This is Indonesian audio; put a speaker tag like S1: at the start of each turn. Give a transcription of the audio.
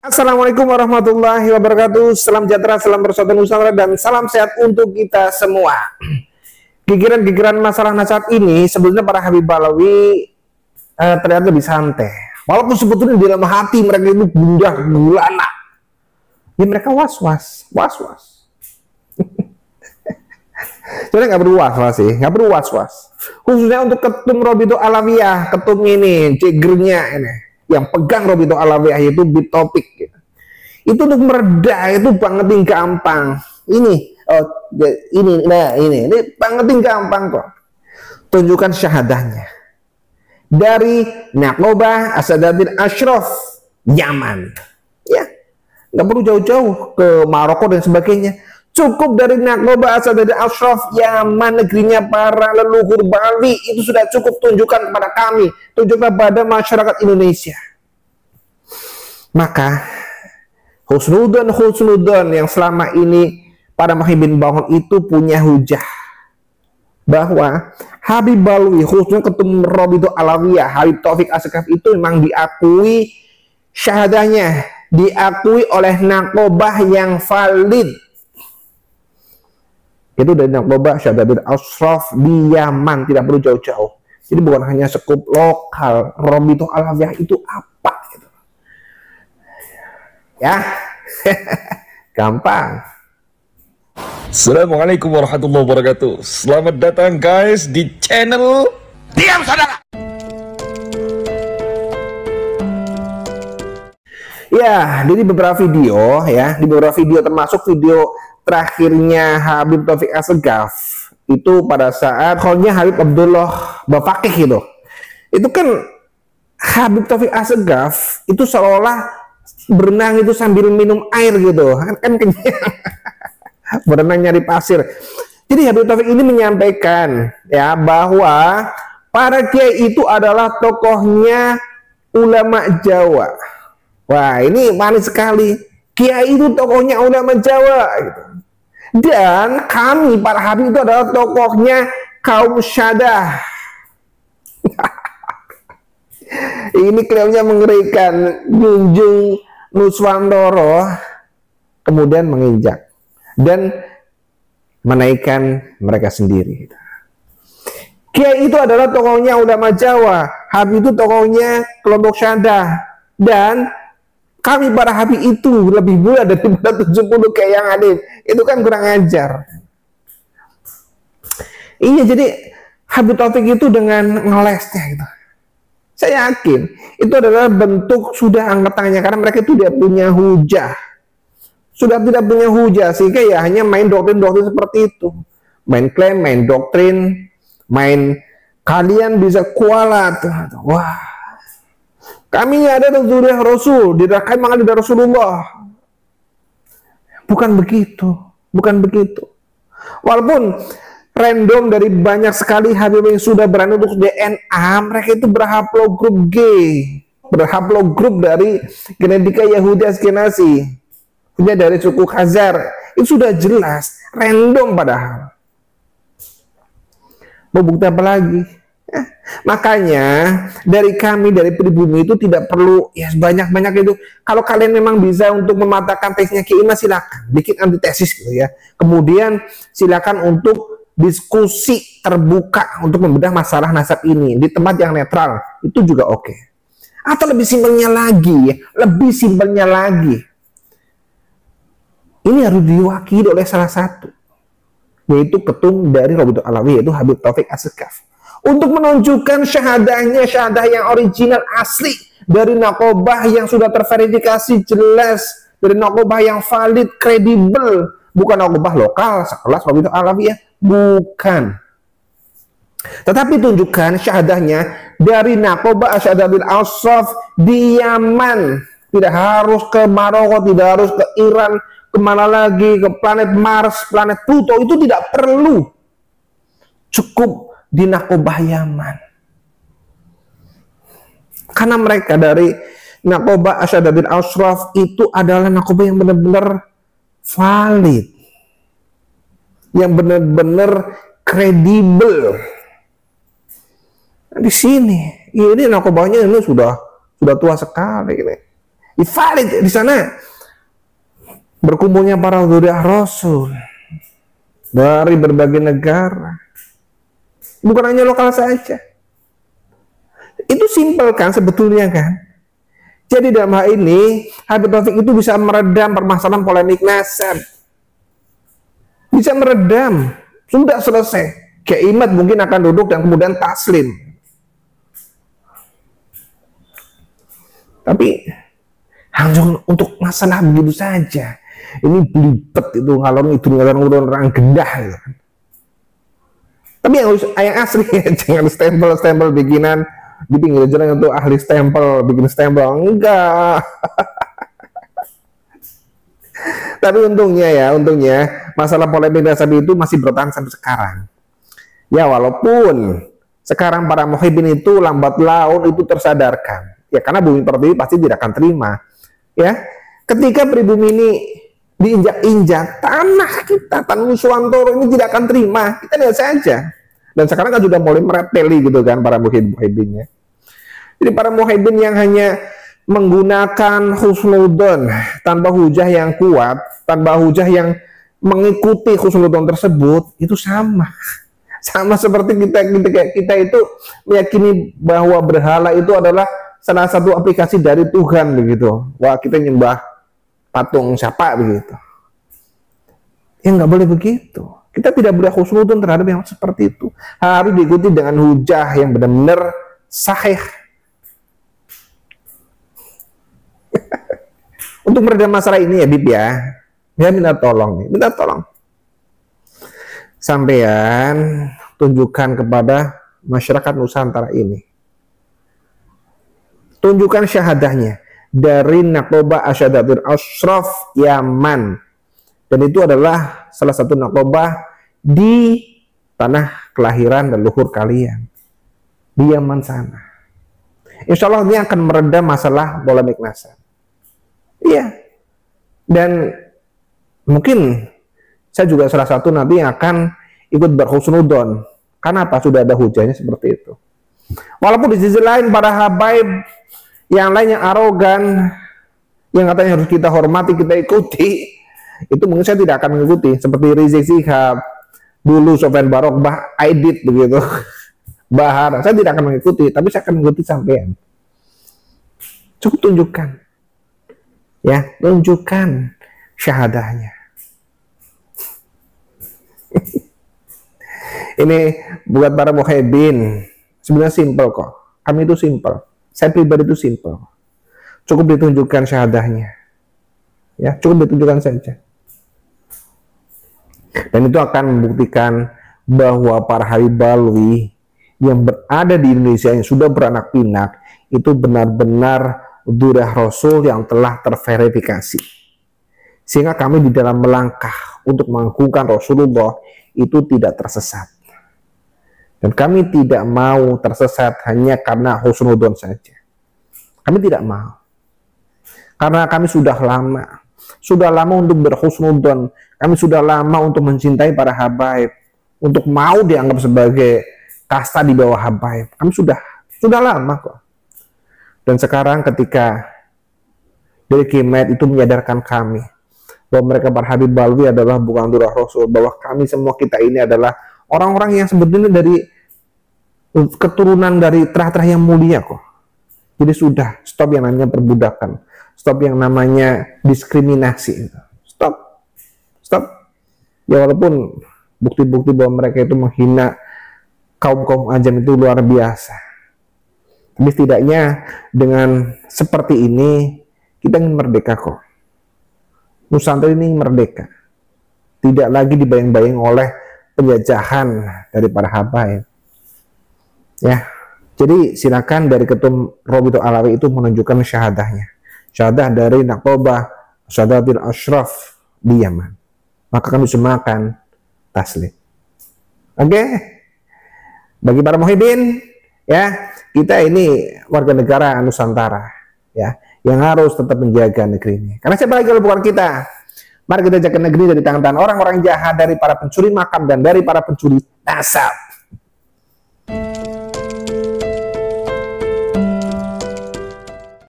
S1: Assalamualaikum warahmatullahi wabarakatuh. Salam sejahtera, salam persaudaraan Nusantara, dan salam sehat untuk kita semua. Gigiran-gigiran masalah nasihat ini sebetulnya para Habib Balawi ternyata lebih santai. Walaupun sebetulnya di dalam hati mereka itu gundah gulana. Ya mereka was-was. Sebenarnya nggak perlu was-was sih, nggak perlu was-was. Khususnya untuk ketum Robitul Alawiyah, ketum ini, cegernya ini, yang pegang Robitul Alawiyah itu Bitopik. Gitu. Itu untuk mereda itu banget gampang. Ini banget gampang kok. Tunjukkan syahadahnya dari Naqobah Asadatul Ashraf Yaman. Ya, nggak perlu jauh-jauh ke Maroko dan sebagainya. Cukup dari Naqobah Asadatul Ashraf Yaman, negerinya para leluhur Bali, itu sudah cukup. Tunjukkan kepada kami, tunjukkan pada masyarakat Indonesia. Maka husnudon yang selama ini para muhibbin bangun itu punya hujah bahwa Habib Balawi, khususnya ketum Robitul Alawiyah Habib Taufik Asy-Syaqqaf, itu memang diakui syahadahnya, diakui oleh Naqobah yang valid. Itu dari Naqobah Asadatul Ashraf di Yaman, tidak perlu jauh-jauh. Jadi bukan hanya sekup lokal. Robitul Alawiyah itu apa gitu. Ya. Gampang.
S2: Assalamualaikum warahmatullahi wabarakatuh. Selamat datang guys di channel Diam Saudara.
S1: Ya, jadi beberapa video ya, di beberapa video termasuk video terakhirnya Habib Taufik Asy-Syaqqaf itu pada saat callnya Habib Abdullah Bafaqih gitu. Itu kan Habib Taufik Asy-Syaqqaf itu seolah berenang itu sambil minum air gitu, kan kenyang. Berenang nyari pasir. Jadi Habib Taufik ini menyampaikan ya bahwa para kiai itu adalah tokohnya ulama Jawa. Wah, ini manis sekali. Kiai itu tokohnya ulama Jawa gitu. Dan kami para Habib itu adalah tokohnya kaum Syadah. Ini klaimnya mengerikan. Junjung Nuswantoro kemudian menginjak dan menaikkan mereka sendiri. Kiai itu adalah tokohnya ulama Jawa, Habib itu tokohnya kelompok Syadah, dan kami para Habib itu lebih mulia daripada 70 kayak yang ada. Itu kan kurang ajar. Iya, jadi Habib Taufik itu dengan ngelesnya gitu. Saya yakin itu adalah bentuk sudah angkat tangannya, karena mereka itu tidak punya hujah. Sudah tidak punya hujah, sehingga ya hanya main doktrin-doktrin seperti itu. Main klaim, main doktrin, main kalian bisa kualat. Wah, kami ada dari Rasul, kami mengalir dari Rasulullah. Bukan begitu, bukan begitu. Walaupun random dari banyak sekali Habib yang sudah berani untuk DNA, mereka itu berhaplogrup G, berhaplogrup dari genetika Yahudi Askenazi, punya dari suku Khazar. Itu sudah jelas, random padahal. Mau bukti apa lagi? Makanya dari kami, dari pribumi itu tidak perlu ya banyak-banyak itu. Kalau kalian memang bisa untuk mematahkan tesisnya Kiai, silakan bikin antitesis gitu ya. Kemudian silakan untuk diskusi terbuka untuk membedah masalah nasab ini di tempat yang netral, itu juga oke. Atau lebih simpelnya lagi ya, lebih simpelnya lagi, ini harus diwakili oleh salah satu, yaitu ketum dari Robitul Alawiyah, yaitu Habib Taufik Asy-Syaqqaf, untuk menunjukkan syahadahnya, syahadah yang original asli dari Naqobah yang sudah terverifikasi jelas, dari Naqobah yang valid, kredibel, bukan Naqobah lokal sekelas Robitul Alawiyah, bukan. Tetapi tunjukkan syahadahnya dari Naqobah Asadatul Ashraf di Yaman. Tidak harus ke Maroko, tidak harus ke Iran, kemana lagi, ke planet Mars, planet Pluto, itu tidak perlu. Cukup di Naqobah Yaman. Karena mereka dari Naqobah Asadatul Ashraf itu adalah Naqobah yang benar-benar valid, yang benar-benar kredibel. Di sini, ini Naqobahnya ini sudah tua sekali ini. Valid di sana berkumpulnya para dzurriyyah Rasul dari berbagai negara, bukan hanya lokal saja. Itu simpel kan sebetulnya kan. Jadi dalam hal ini Habib Taufik itu bisa meredam permasalahan polemik nasab, bisa meredam, sudah selesai. Kiai Imad mungkin akan duduk dan kemudian taslim. Tapi hanya untuk masalah begitu saja. Ini belibet itu ngalor ngidul orang gendah gitu. Tapi yang asli jangan stempel bikinan di pinggir jalan itu ahli stempel, bikin stempel enggak. Tapi untungnya masalah polemik nasab itu masih bertahan sampai sekarang. Ya walaupun sekarang para muhibbin itu lambat laun itu tersadarkan. Ya karena Bumi Pertiwi pasti tidak akan terima. Ya, ketika pribumi ini diinjak-injak, tanah kita, tanah Nuswantoro ini tidak akan terima. Kita lihat saja. Dan sekarang kan sudah mulai merepeli gitu kan para muhibbinnya. Jadi para muhibbin yang hanya menggunakan husnudzon tanpa hujah yang kuat, tanpa hujah yang mengikuti husnudzon tersebut, itu sama seperti kita itu meyakini bahwa berhala itu adalah salah satu aplikasi dari Tuhan begitu. Wah, kita nyembah patung siapa begitu. Ya nggak boleh begitu. Kita tidak boleh husnudzon terhadap yang seperti itu. Harus diikuti dengan hujah yang benar-benar sahih. Untuk meredam masalah ini ya Bib ya minta tolong sampean tunjukkan kepada masyarakat Nusantara ini, tunjukkan syahadahnya dari Naqobah Asyadatul Ashraf Yaman, dan itu adalah salah satu Naqobah di tanah kelahiran dan leluhur kalian di Yaman sana. Insya Allah ini akan meredam masalah polemik nasab. Iya, dan mungkin saya juga salah satu nanti yang akan ikut berhusnudzon. Karena apa? Sudah ada hujahnya seperti itu. Walaupun di sisi lain para habaib yang lain yang arogan, yang katanya harus kita hormati, kita ikuti, itu mungkin saya tidak akan mengikuti. Seperti Rizik Syihab, dulu Sofyan Barokbah, Aidit begitu, Bahar, saya tidak akan mengikuti, tapi saya akan mengikuti sampean. Cukup tunjukkan. Ya, tunjukkan syahadahnya. Ini buat para muhibbin, sebenarnya simpel kok. Kami itu simpel. Saya pribadi itu simpel. Cukup ditunjukkan syahadahnya. Ya, cukup ditunjukkan saja. Dan itu akan membuktikan bahwa para Habib Alwi yang berada di Indonesia yang sudah beranak pinak itu benar-benar dzurriyyah Rasul yang telah terverifikasi, sehingga kami di dalam melangkah untuk mengagungkan Rasulullah itu tidak tersesat, dan kami tidak mau tersesat hanya karena husnudzon saja. Kami tidak mau, karena kami sudah lama untuk berhusnudzon, kami sudah lama untuk mencintai para habaib, untuk mau dianggap sebagai kasta di bawah habaib. Kami sudah lama kok. Dan sekarang ketika dari Kimet itu menyadarkan kami bahwa mereka para Habib Alwi adalah bukan dzurriyyah Rasul, bahwa kami semua kita ini adalah orang-orang yang sebetulnya dari keturunan dari terah-terah yang mulia kok. Jadi sudah, stop yang namanya perbudakan, stop yang namanya diskriminasi, stop. Ya walaupun bukti-bukti bahwa mereka itu menghina kaum ajam itu luar biasa. Tapi setidaknya dengan seperti ini kita ingin merdeka kok. Nusantara ini merdeka. Tidak lagi dibayang-bayang oleh penjajahan dari para habaib. Ya. Jadi silakan dari Ketum Robitul Alawi itu menunjukkan syahadahnya. Syahadah dari Naqobah Asyadatul Ashraf di Yaman. Maka kami semua akan taslim. Oke? Bagi para muhibbin, ya, kita ini warga negara Nusantara, ya, yang harus tetap menjaga negeri ini. Karena siapa lagi kalau bukan kita? Mari kita jaga negeri dari tangan-tangan orang-orang jahat, dari para pencuri makam dan dari para pencuri nasab.